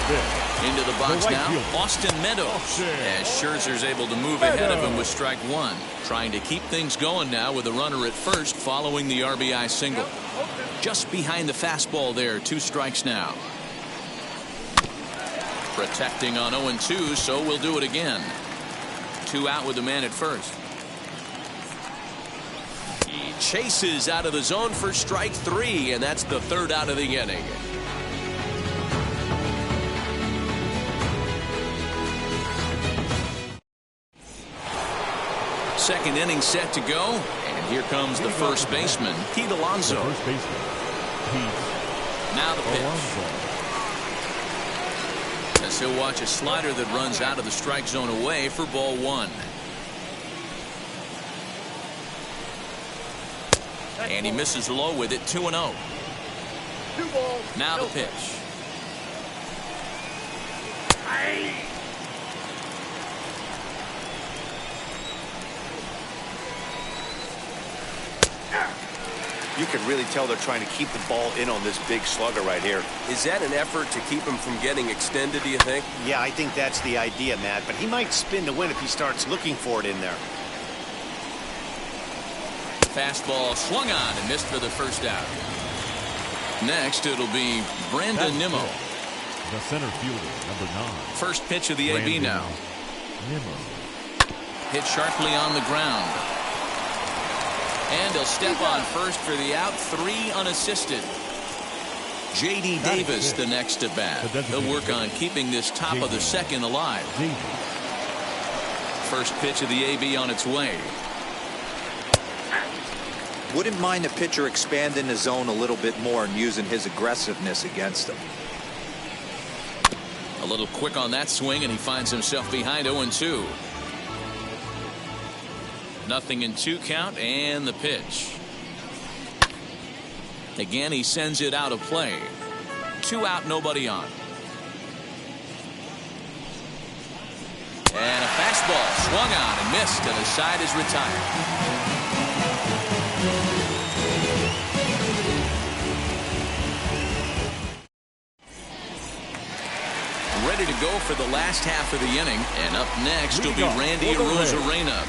Into the box now, Austin Meadows. As Scherzer's able to move ahead of him with strike one. Trying to keep things going now with a runner at first following the RBI single. Just behind the fastball there, 2 strikes now. Protecting on 0-2, so we'll do it again. 2 out with the man at first. He chases out of the zone for strike 3, and that's the 3rd out of the inning. Second inning set to go, and here comes the first baseman, Pete Alonso. Now the pitch. As he'll watch a slider that runs out of the strike zone away for ball 1. And he misses low with it, 2-0. Now the pitch. You can really tell they're trying to keep the ball in on this big slugger right here. Is that an effort to keep him from getting extended, do you think? Yeah, I think that's the idea, Matt. But he might spin to win if he starts looking for it in there. Fastball swung on and missed for the first out. Next, it'll be Brandon Nimmo. The center fielder, number 9. First pitch of the AB now. Nimmo. Hit sharply on the ground. And he'll step on first for the out, 3 unassisted. J.D. Davis the next at bat. He'll work on keeping this top of the second alive. First pitch of the AB on its way. Wouldn't mind a pitcher expanding the zone a little bit more and using his aggressiveness against him. A little quick on that swing, and he finds himself behind 0-2. Nothing in 2 count, and the pitch. Again, he sends it out of play. 2 out, nobody on. And a fastball swung on and missed, and the side is retired. Ready to go for the last half of the inning, and up next will be Randy Arozarena.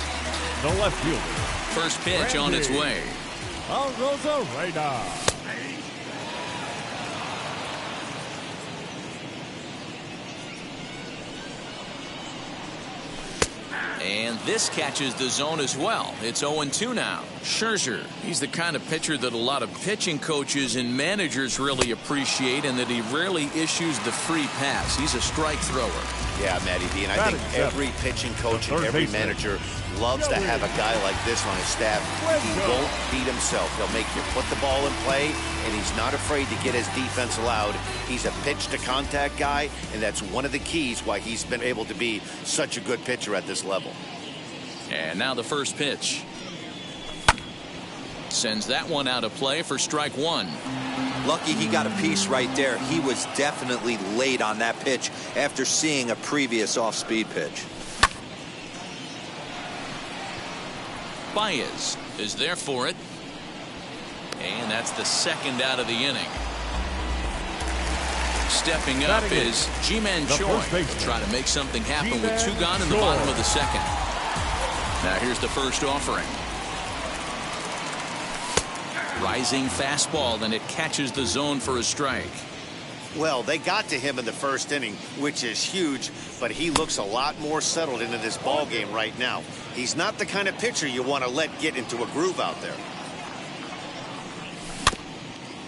The left fielder. First pitch on its way. Arozarena. And this catches the zone as well. It's 0-2 now. Scherzer, he's the kind of pitcher that a lot of pitching coaches and managers really appreciate, and that he rarely issues the free pass. He's a strike thrower. Yeah, Matty D, and I think every pitching coach and every manager loves to have a guy like this on his staff. He won't beat himself. He'll make you put the ball in play, and he's not afraid to get his defense allowed. He's a pitch-to-contact guy, and that's one of the keys why he's been able to be such a good pitcher at this level. And now the first pitch. Sends that one out of play for strike 1. Lucky he got a piece right there. He was definitely late on that pitch after seeing a previous off-speed pitch. Baez is there for it. And that's the 2nd out of the inning. Stepping up is Ji-Man Choi. Trying to make something happen with 2 gone in the bottom of the 2nd. Now here's the first offering. Rising fastball, and it catches the zone for a strike. Well, they got to him in the first inning, which is huge, but he looks a lot more settled into this ball game right now. He's not the kind of pitcher you want to let get into a groove out there.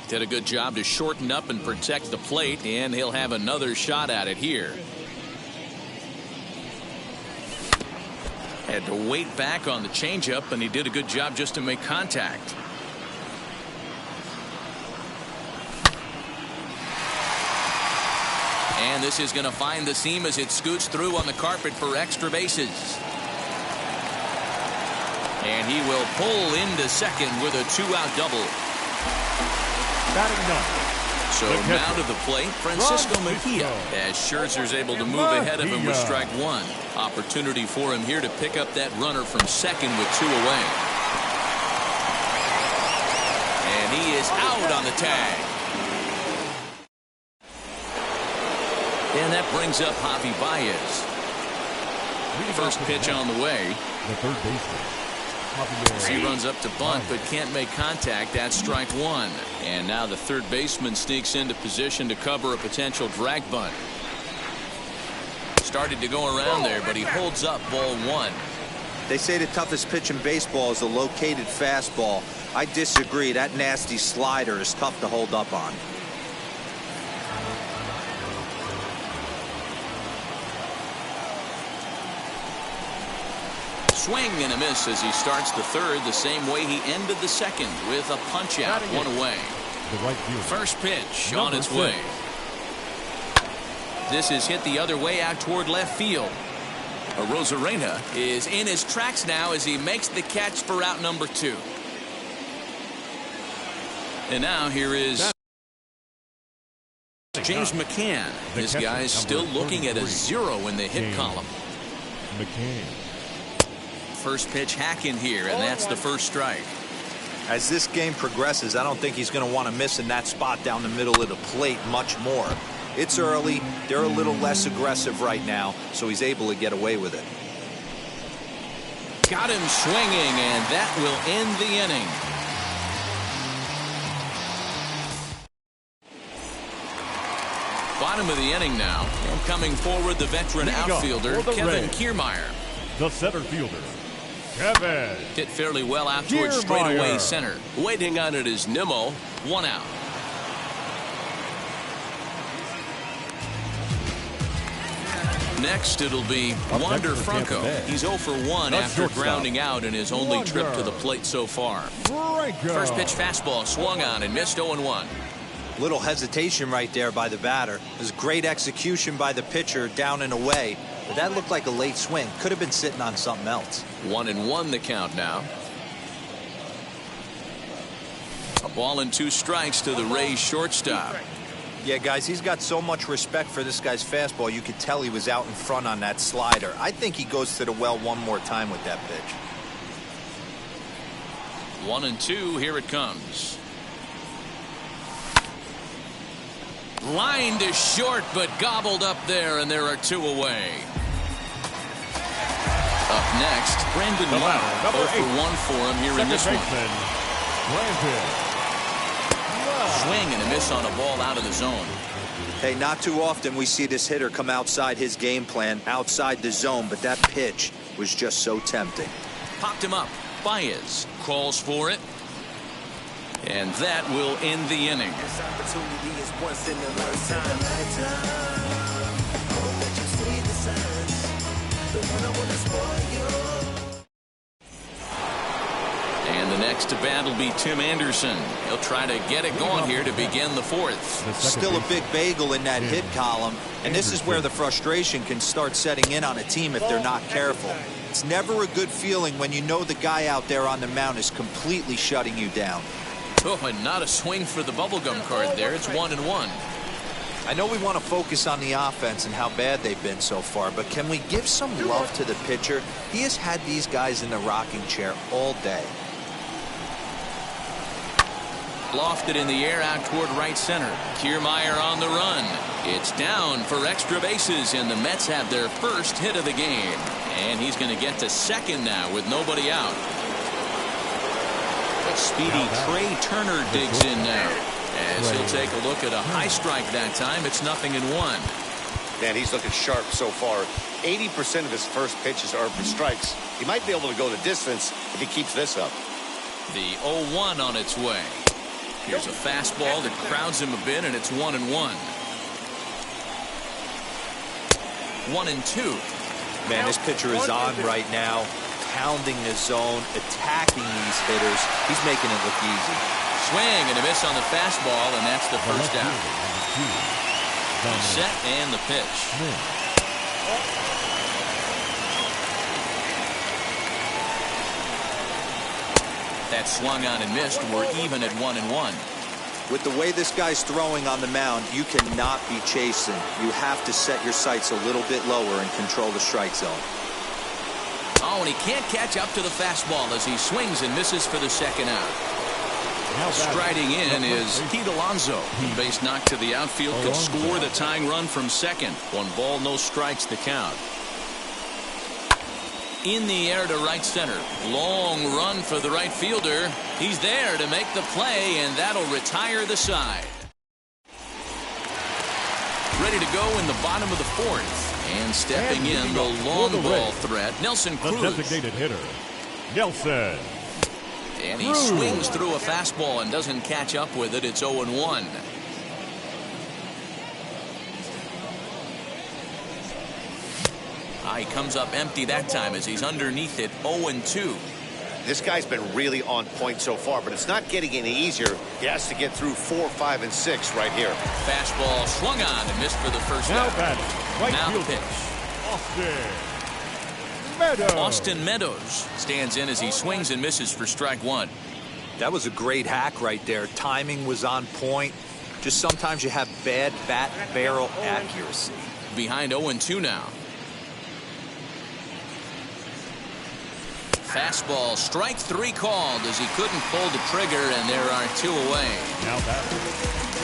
Did a good job to shorten up and protect the plate, and he'll have another shot at it here. Had to wait back on the changeup, and he did a good job just to make contact. And this is going to find the seam as it scoots through on the carpet for extra bases. And he will pull into second with a 2-out double. So now to the plate, Francisco Mejia, as Scherzer's able to move ahead of him with strike 1. Opportunity for him here to pick up that runner from second with 2 away. And he is out on the tag. And that brings up Javi Baez. First pitch on the way. The third baseman. He runs up to bunt but can't make contact. That's strike one. And now the third baseman sneaks into position to cover a potential drag bunt. Started to go around there, but he holds up ball one. They say the toughest pitch in baseball is a located fastball. I disagree. That nasty slider is tough to hold up on. Swing and a miss as he starts the third the same way he ended the second with a punch out, one away. First pitch on its way. This is hit the other way out toward left field. Arozarena is in his tracks now as he makes the catch for out number 2. And now here is James McCann. This guy's still looking at a 0 in the hit column. McCann. First pitch hack in here, and that's the first strike. As this game progresses, I don't think he's going to want to miss in that spot down the middle of the plate much more. It's early. They're a little less aggressive right now, so he's able to get away with it. Got him swinging, and that will end the inning. Bottom of the inning now. And coming forward, the veteran outfielder, Kevin Kiermaier. The center fielder, Kevin. Hit fairly well out towards straightaway center. Waiting on it is Nimmo. 1 out. Next, it'll be Wander Franco. He's 0 for 1 after grounding out in his only trip to the plate so far. First pitch fastball swung on and missed 0-1. Little hesitation right there by the batter. It was great execution by the pitcher down and away. But that looked like a late swing. Could have been sitting on something else. 1-1 the count now. A ball and 2 strikes to the Rays shortstop. Yeah, guys, he's got so much respect for this guy's fastball. You could tell he was out in front on that slider. I think he goes to the well one more time with that pitch. 1-2. Here it comes. Line to short, but gobbled up there, and there are 2 away. Up next, Brandon Lowe. 0 for 1 for him here in this one. Swing and a miss on a ball out of the zone. Hey, not too often we see this hitter come outside his game plan, outside the zone, but that pitch was just so tempting. Popped him up. Baez calls for it. And that will end the inning. This opportunity is once in a lifetime. And the next to bat will be Tim Anderson. He'll try to get it going here to begin the 4th. Still a big bagel in that hit column, and this is where the frustration can start setting in on a team if they're not careful. It's never a good feeling when you know the guy out there on the mound is completely shutting you down. Oh, and not a swing for the bubblegum card there. It's 1-1. I know we want to focus on the offense and how bad they've been so far, but can we give some love to the pitcher? He has had these guys in the rocking chair all day. Lofted in the air out toward right center. Kiermaier on the run. It's down for extra bases, and the Mets have their first hit of the game. And he's going to get to second now with nobody out. A speedy Trey Turner digs in now. As he'll take a look at a high strike that time. It's 0-1. Man, he's looking sharp so far. 80% of his first pitches are for strikes. He might be able to go the distance if he keeps this up. The 0-1 on its way. Here's a fastball that crowds him a bit, and it's 1-1. 1-2. Man, this pitcher is on right now, pounding the zone, attacking these hitters. He's making it look easy. Swing and a miss on the fastball, and that's the first out. Set and the pitch. That swung on and missed. We're even at 1-1. With the way this guy's throwing on the mound, you cannot be chasing. You have to set your sights a little bit lower and control the strike zone. Oh, and he can't catch up to the fastball as he swings and misses for the second out. Striding in is Pete Alonso. Base knocked to the outfield could score the tying run from second. 1 ball, no strikes the count. In the air to right center. Long run for the right fielder. He's there to make the play, and that'll retire the side. Ready to go in the bottom of the 4th. And stepping in the long ball threat, Nelson Cruz. The designated hitter, Nelson. And he swings through a fastball and doesn't catch up with it. It's 0-1. He comes up empty that time as he's underneath it. 0-2. This guy's been really on point so far, but it's not getting any easier. He has to get through 4, 5, and 6 right here. Fastball swung on and missed for the first out. Now the pitch. Austin Meadows stands in as he swings and misses for strike 1. That was a great hack right there. Timing was on point. Just sometimes you have bad bat barrel accuracy. Behind 0-2 now. Fastball, strike 3 called as he couldn't pull the trigger, and there are 2 away.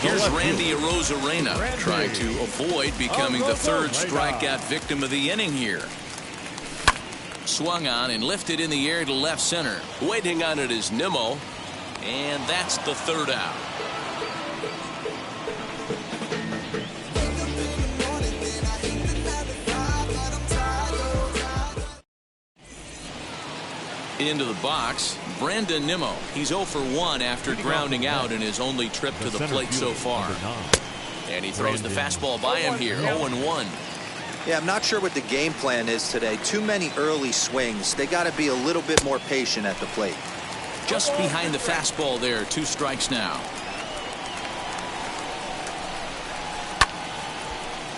Here's Randy Arozarena trying to avoid becoming the 3rd strikeout victim of the inning here. Swung on and lifted in the air to left center. Waiting on it is Nimmo. And that's the 3rd out. Into the box, Brandon Nimmo. He's 0 for 1 after grounding out in his only trip to the plate so far. And he throws the fastball by him here, 0-1. Yeah, I'm not sure what the game plan is today. Too many early swings. They got to be a little bit more patient at the plate. Just behind the fastball there, 2 strikes now.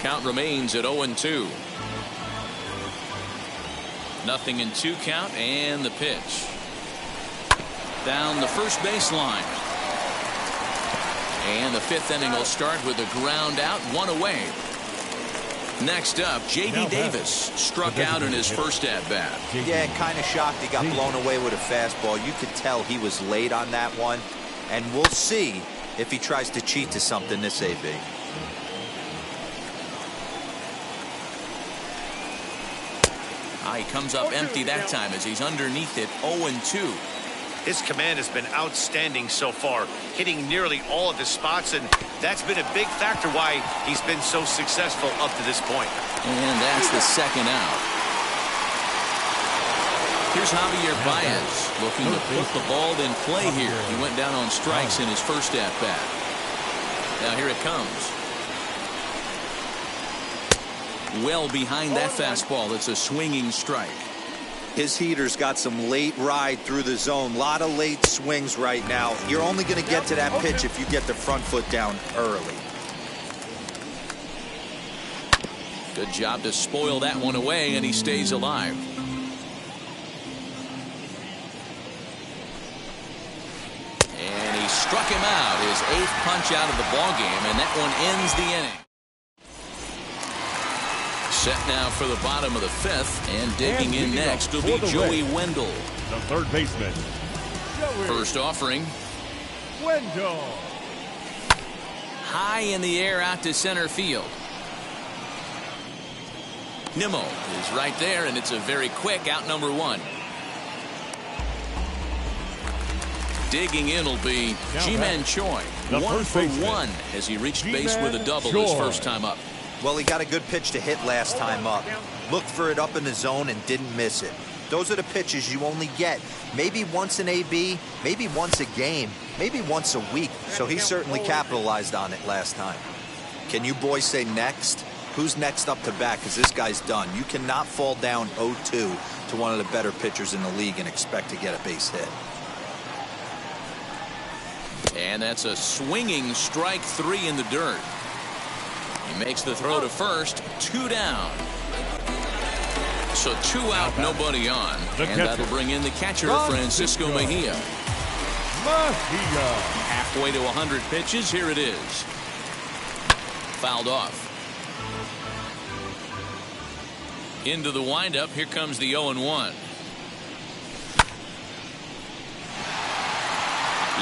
Count remains at 0-2. 0-2 count, and the pitch. Down the first baseline. And the 5th inning will start with a ground out, 1 away. Next up, J.D. Davis struck out in his first at-bat. Yeah, kind of shocked he got blown away with a fastball. You could tell he was late on that one. And we'll see if he tries to cheat to something this AB. He comes up empty that time as he's underneath it, 0-2. His command has been outstanding so far, hitting nearly all of his spots, and that's been a big factor why he's been so successful up to this point. And that's the 2nd out. Here's Javier Baez looking to put the ball in play here. He went down on strikes in his first at-bat. Now here it comes. Well behind that fastball. It's a swinging strike. His heater's got some late ride through the zone. A lot of late swings right now. You're only going to get to that pitch if you get the front foot down early. Good job to spoil that one away, and he stays alive. And he struck him out, his 8th punch out of the ballgame, and that one ends the inning. Set now for the bottom of the 5th, and digging in next will be Joey Wendell. The 3rd baseman. First offering. Wendell. High in the air out to center field. Nimmo is right there, and it's a very quick out, number 1. Digging in will be Ji-Man Choi. 1 for 1 as he reached base with a double his first time up. Well, he got a good pitch to hit last time up. Looked for it up in the zone and didn't miss it. Those are the pitches you only get maybe once in AB, maybe once a game, maybe once a week. So he certainly capitalized on it last time. Can you boys say next? Who's next up to bat? Because this guy's done. You cannot fall down 0-2 to one of the better pitchers in the league and expect to get a base hit. And that's a swinging strike 3 in the dirt. He makes the throw to first, 2 down. So 2 out, nobody on. And that'll bring in the catcher, Francisco Mejia. Halfway to 100 pitches, here it is. Fouled off. Into the windup, here comes the 0-1.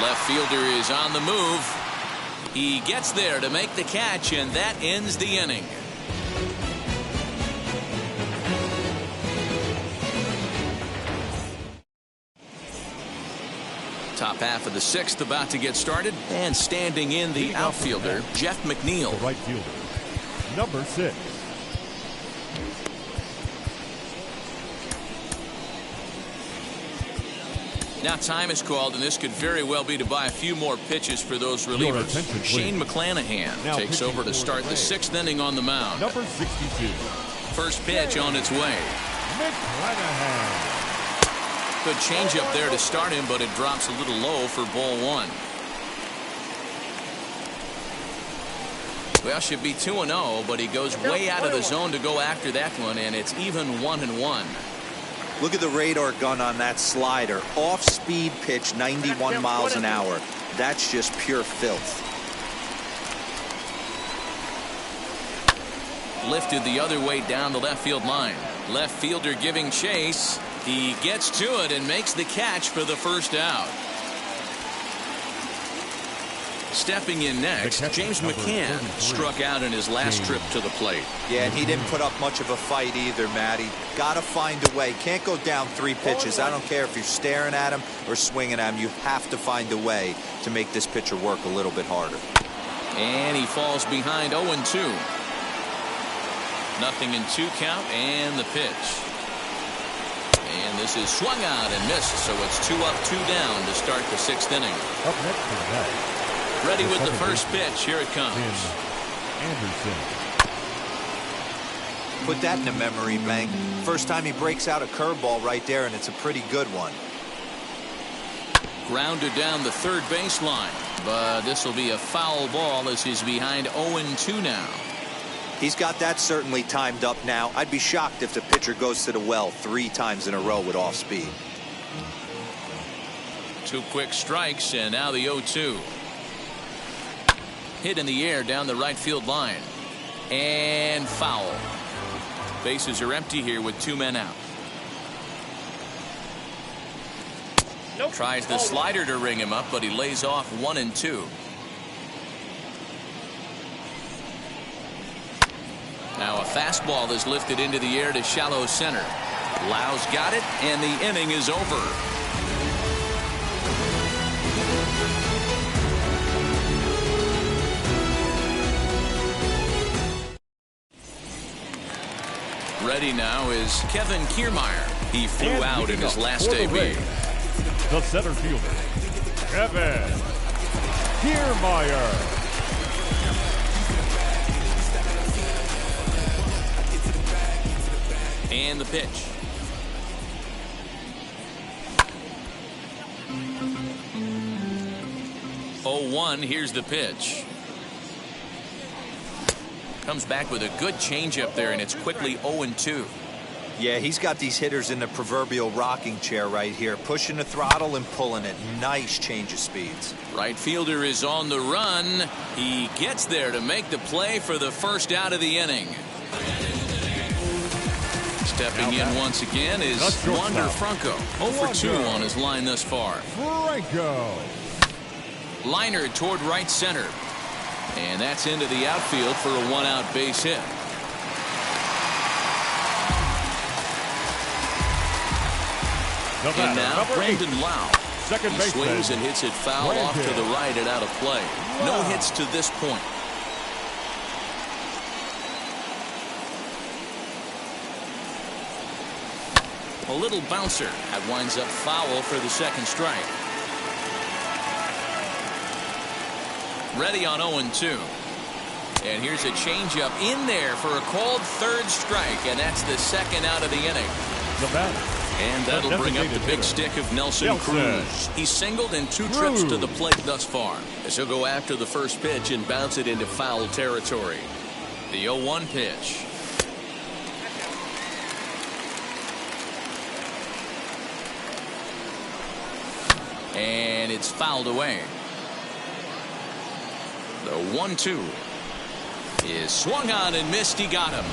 Left fielder is on the move. He gets there to make the catch, and that ends the inning. Top half of the sixth about to get started, and standing in the outfielder, Jeff McNeil. The right fielder, number 6. Now time is called, and this could very well be to buy a few more pitches for those relievers. Shane McClanahan takes over to start the 6th inning on the mound. Number 62. First pitch on its way. McClanahan. Good changeup there to start him, but it drops a little low for ball 1. Well, should be 2-0, but he goes way out of the zone to go after that one, and it's even 1-1. Look at the radar gun on that slider. Off-speed pitch, 91 miles an hour. That's just pure filth. Lifted the other way down the left field line. Left fielder giving chase. He gets to it and makes the catch for the first out. Stepping in next, James McCann struck out in his last trip to the plate. Yeah, and he didn't put up much of a fight either, Matty. Got to find a way. Can't go down 3 pitches. I don't care if you're staring at him or swinging at him. You have to find a way to make this pitcher work a little bit harder. And he falls behind 0-2. Nothing in 2 count, and the pitch. And this is swung out and missed, so it's 2 up, 2 down to start the 6th inning. Up next for that. Ready with the first pitch. Here it comes. Anderson. Put that in the memory bank. First time he breaks out a curveball right there, and it's a pretty good one. Grounded down the third baseline, but this will be a foul ball as he's behind 0-2 now. He's got that certainly timed up now. I'd be shocked if the pitcher goes to the well 3 times in a row with off speed. 2 quick strikes, and now the 0-2. Hit in the air down the right field line. And foul. Bases are empty here with 2 men out. Nope. Tries the slider to ring him up, but he lays off 1-2. Now a fastball is lifted into the air to shallow center. Lau's got it, and the inning is over. Ready now is Kevin Kiermaier. He flew out in his last debut. The center fielder, Kevin Kiermaier. And the pitch. Oh, 1. Here's the pitch. Comes back with a good changeup there, and it's quickly 0-2. Yeah, he's got these hitters in the proverbial rocking chair right here, pushing the throttle and pulling it. Nice change of speeds. Right fielder is on the run. He gets there to make the play for the first out of the inning. Stepping in once again is Wander Franco. 0-2 on his line thus far. Franco. Liner toward right center. And that's into the outfield for a 1-out base hit. And now Brandon Lau. Second he baseman. swings and hits it foul off to the right and out of play. No hits to this point. A little bouncer that winds up foul for the second strike. Ready on 0-2. And here's a changeup in there for a called third strike, and that's the second out of the inning. And that'll bring up the big stick of Nelson Cruz. He's singled in 2 trips to the plate thus far, as he'll go after the first pitch and bounce it into foul territory. The 0-1 pitch. And it's fouled away. The 1-2 is swung on and missed. He got him.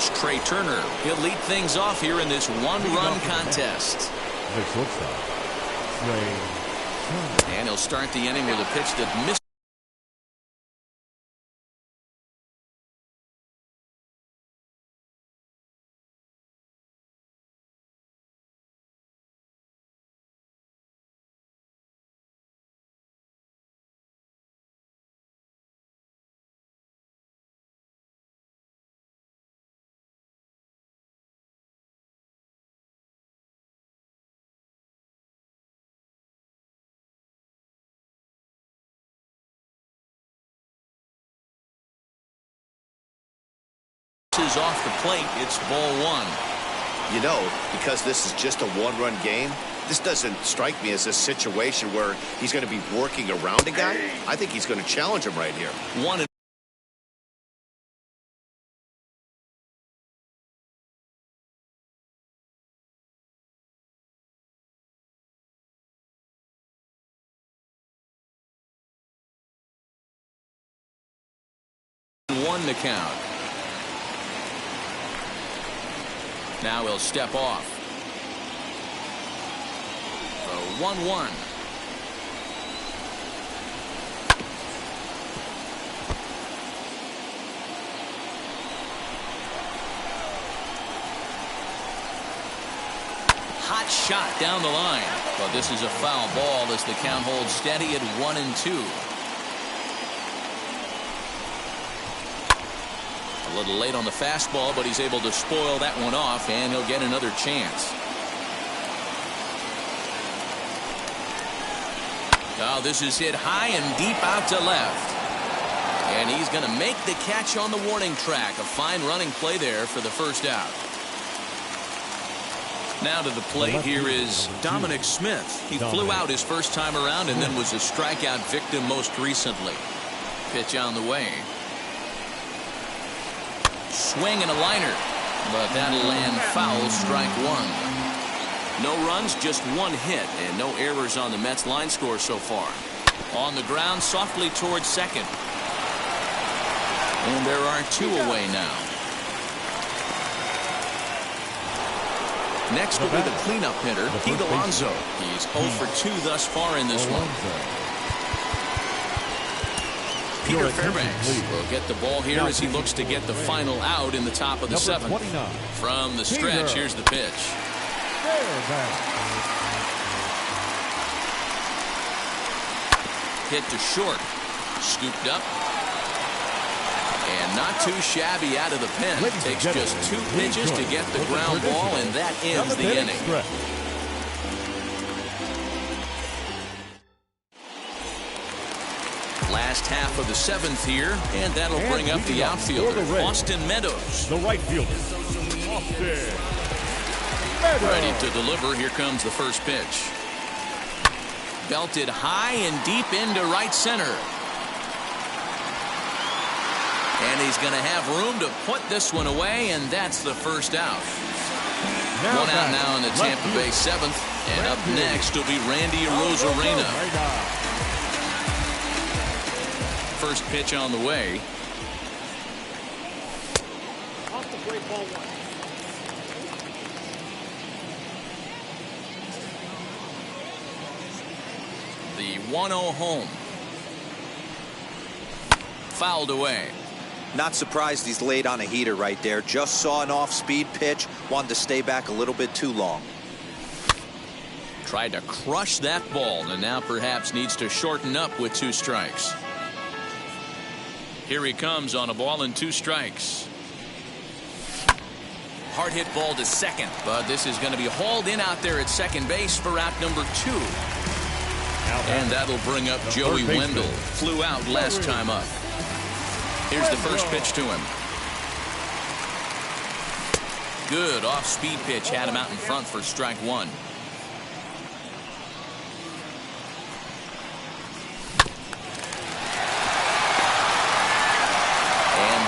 Here's Trey Turner. He'll lead things off here in this one-run contest. And he'll start the inning with a pitch that missed. Is off the plate. It's ball one. You know, because this is just a one-run game, this doesn't strike me as a situation where he's going to be working around a guy. I think he's going to challenge him right here. One. One to count. Now he'll step off. 1-1. Hot shot down the line. But this is a foul ball as the count holds steady at 1-2. A little late on the fastball, but he's able to spoil that one off, and he'll get another chance. Now this is hit high and deep out to left. And he's going to make the catch on the warning track. A fine running play there for the first out. Now to the plate here is Dominic Smith. He flew out his first time around and then was a strikeout victim most recently. Pitch on the way. Swing and a liner, but that'll land foul, strike one. No runs, just one hit, and no errors on the Mets line score so far. On the ground, softly towards second. And there are two away now. Next will be the cleanup hitter, Pete Alonso. He's 0 for 2 thus far in this one. Peter Fairbanks will get the ball here as he looks to get the final out in the top of the 7th. From the stretch, here's the pitch. Hit to short. Scooped up. And not too shabby out of the pen. Takes just 2 pitches to get the ground ball, and that ends the inning. Last half of the 7th here, and that'll bring up the outfielder, Austin Meadows. The right fielder, Austin Meadows. Ready to deliver. Here comes the first pitch. Belted high and deep into right center. And he's going to have room to put this one away, and that's the first out. One out now in the Tampa Bay 7th, and up next will be Randy Arozarena. First pitch on the way. Off the plate, ball one. The 1-0 home. Fouled away. Not surprised he's laid on a heater right there. Just saw an off-speed pitch. Wanted to stay back a little bit too long. Tried to crush that ball, and now perhaps needs to shorten up with 2 strikes. Here he comes on a ball and 2 strikes. Hard hit ball to second, but this is going to be hauled in out there at second base for out number 2. And that'll bring up Joey Wendell. Flew out last time up. Here's the first pitch to him. Good off-speed pitch, had him out in front for strike 1.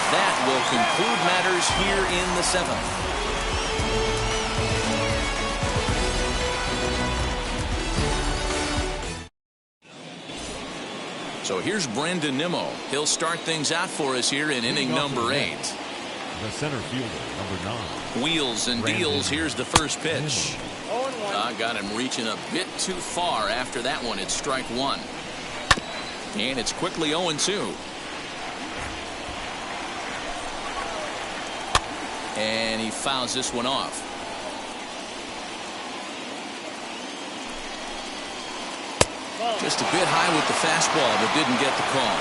That will conclude matters here in the 7th. So here's Brandon Nimmo. He'll start things out for us here in inning number 8. The center fielder, number 9. Wheels and deals. Here's the first pitch. Got him reaching a bit too far after that one. It's strike 1. And it's quickly 0-2. And he fouls this one off. Just a bit high with the fastball, but didn't get the call.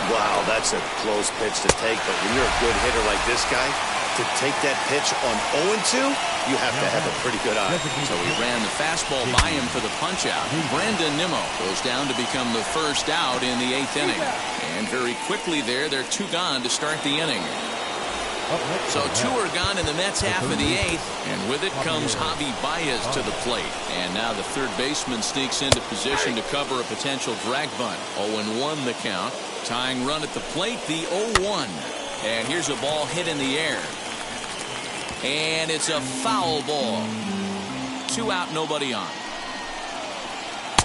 Wow, that's a close pitch to take, but when you're a good hitter like this guy, to take that pitch on 0-2, you have to have a pretty good eye. So he ran the fastball by him for the punch-out. Brandon Nimmo goes down to become the first out in the 8th inning. And very quickly there, they're 2 gone to start the inning. So 2 are gone in the Mets half of the 8th, and with it comes Javi Baez to the plate. And now the third baseman sneaks into position to cover a potential drag bunt. 0-1 the count. Tying run at the plate, the 0-1. And here's a ball hit in the air. And it's a foul ball. 2 out, nobody on.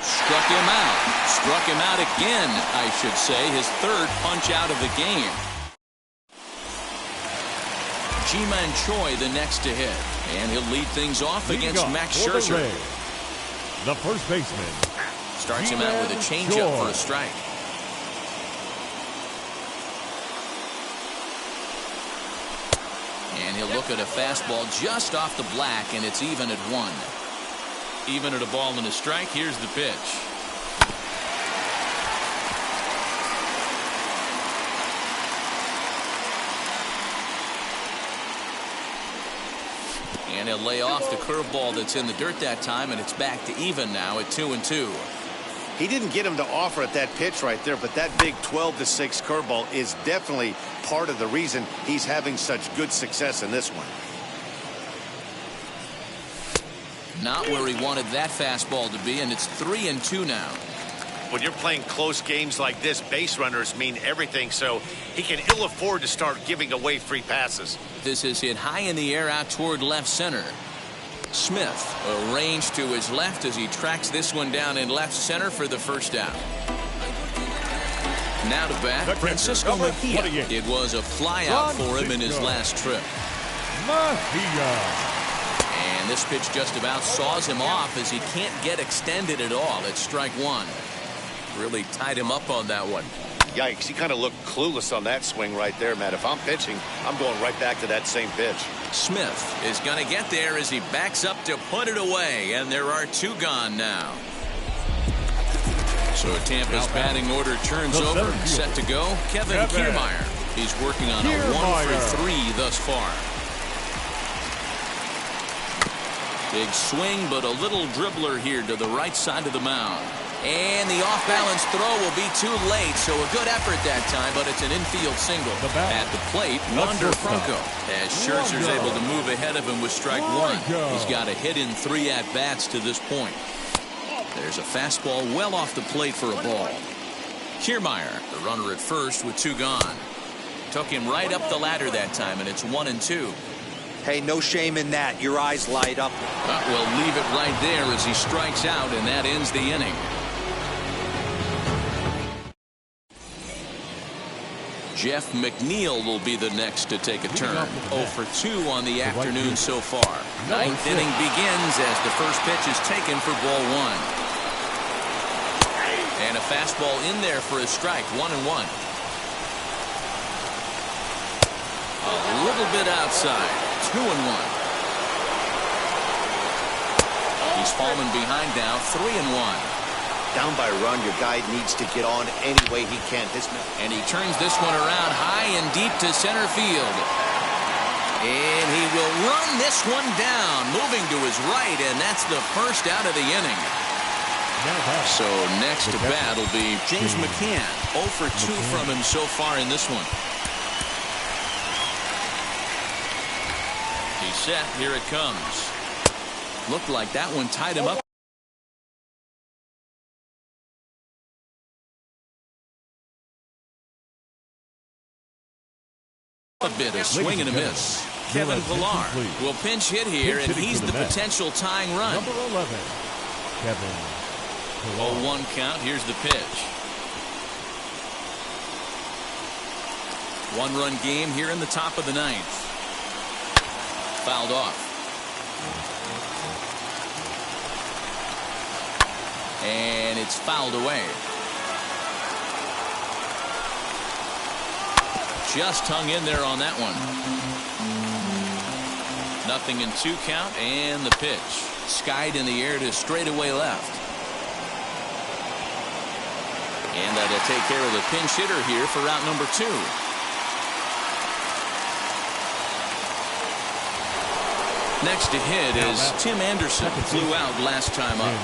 Struck him out. Struck him out again, I should say. His 3rd punch out of the game. Ji-Man Choi the next to hit. And he'll lead things off against Max Scherzer. The first baseman. Starts him out with a changeup for a strike. And he'll look at a fastball just off the black, and it's even at 1. Even at a ball and a strike. Here's the pitch. And he'll lay off the curveball that's in the dirt that time, and it's back to even now at 2-2. He didn't get him to offer at that pitch right there, but that big 12-6 curveball is definitely part of the reason he's having such good success in this one. Not where he wanted that fastball to be, and it's 3-2 now. When you're playing close games like this, base runners mean everything, so he can ill afford to start giving away free passes. This is hit high in the air out toward left center. Smith arranged to his left as he tracks this one down in left center for the first out. Now to bat, Francisco Mejia. It was a fly out for him in his last trip. And this pitch just about saws him off as he can't get extended at all. It's strike 1. Really tied him up on that one. Yikes, he kind of looked clueless on that swing right there, Matt. If I'm pitching, I'm going right back to that same pitch. Smith is going to get there as he backs up to put it away, and there are 2 gone now. So Tampa's batting order turns over, set to go. Kevin Kiermaier. He's working on a 1-for-3 thus far. Big swing, but a little dribbler here to the right side of the mound. And the off-balance throw will be too late, so a good effort that time, but it's an infield single. At the plate, Wander Franco, as Scherzer's able to move ahead of him with strike 1. He's got a hit in 3 at-bats to this point. There's a fastball well off the plate for a ball. Kiermaier, the runner at first with 2 gone. Took him right up the ladder that time, and it's 1-2. Hey, no shame in that. Your eyes light up. We'll leave it right there as he strikes out, and that ends the inning. Jeff McNeil will be the next to take a turn. 0-for-2 on the afternoon so far. 9th inning begins as the first pitch is taken for ball 1. And a fastball in there for a strike. 1-1. A little bit outside. 2-1. He's fallen behind now. 3-1. Down by a run, your guy needs to get on any way he can. And he turns this one around high and deep to center field. And he will run this one down, moving to his right, and that's the first out of the inning. So next to bat will be James McCann. 0-for-2 from him so far in this one. He's set. Here it comes. Looked like that one tied him up. A bit of swing and a miss. Kevin Pillar will pinch hit here, and he's the potential tying run. Number 11, Kevin Pillar. 0-1 count. Here's the pitch. One-run game here in the top of the ninth. Fouled off. And it's fouled away. Just hung in there on that one. 0-2 count, and the pitch skied in the air to straightaway left. And that'll take care of the pinch hitter here for route number 2. Next to hit is Tim Anderson. Flew out last time up.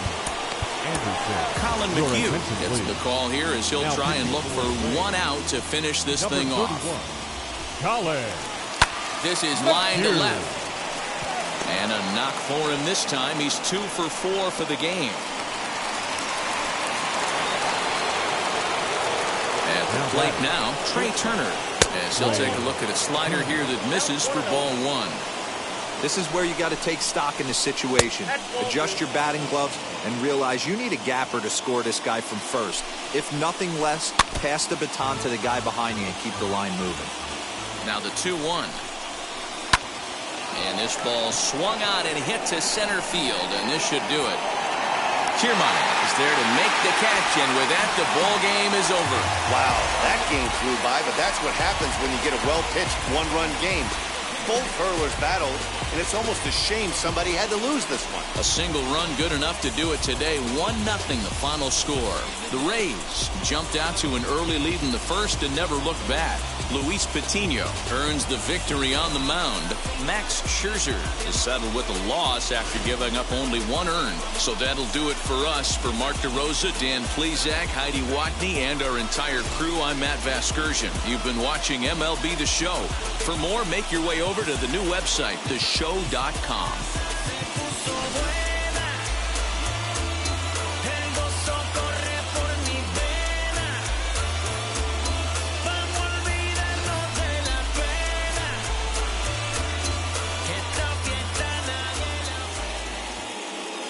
Colin McHugh gets the call here as he'll try and look for one out to finish this thing off. Colin. This is line to left. And a knock for him this time. He's 2 for 4 for the game. At the plate now, Trey Turner. As he'll take a look at a slider here that misses for ball 1. This is where you got to take stock in the situation. Adjust your batting gloves and realize you need a gapper to score this guy from first. If nothing less, pass the baton to the guy behind you and keep the line moving. Now the 2-1. And this ball swung out and hit to center field, and this should do it. Kiermaier is there to make the catch, and with that, the ball game is over. Wow, that game flew by, but that's what happens when you get a well-pitched one-run game. Both hurlers battled, and it's almost a shame somebody had to lose this one. A single run good enough to do it today. 1-0 the final score. The Rays jumped out to an early lead in the first and never looked back. Luis Patino earns the victory on the mound. Max Scherzer is settled with a loss after giving up only 1 earned. So that'll do it for us. For Mark DeRosa, Dan Plesac, Heidi Watney, and our entire crew, I'm Matt Vasgersian. You've been watching MLB The Show. For more, make your way over to the new website, theshow.com.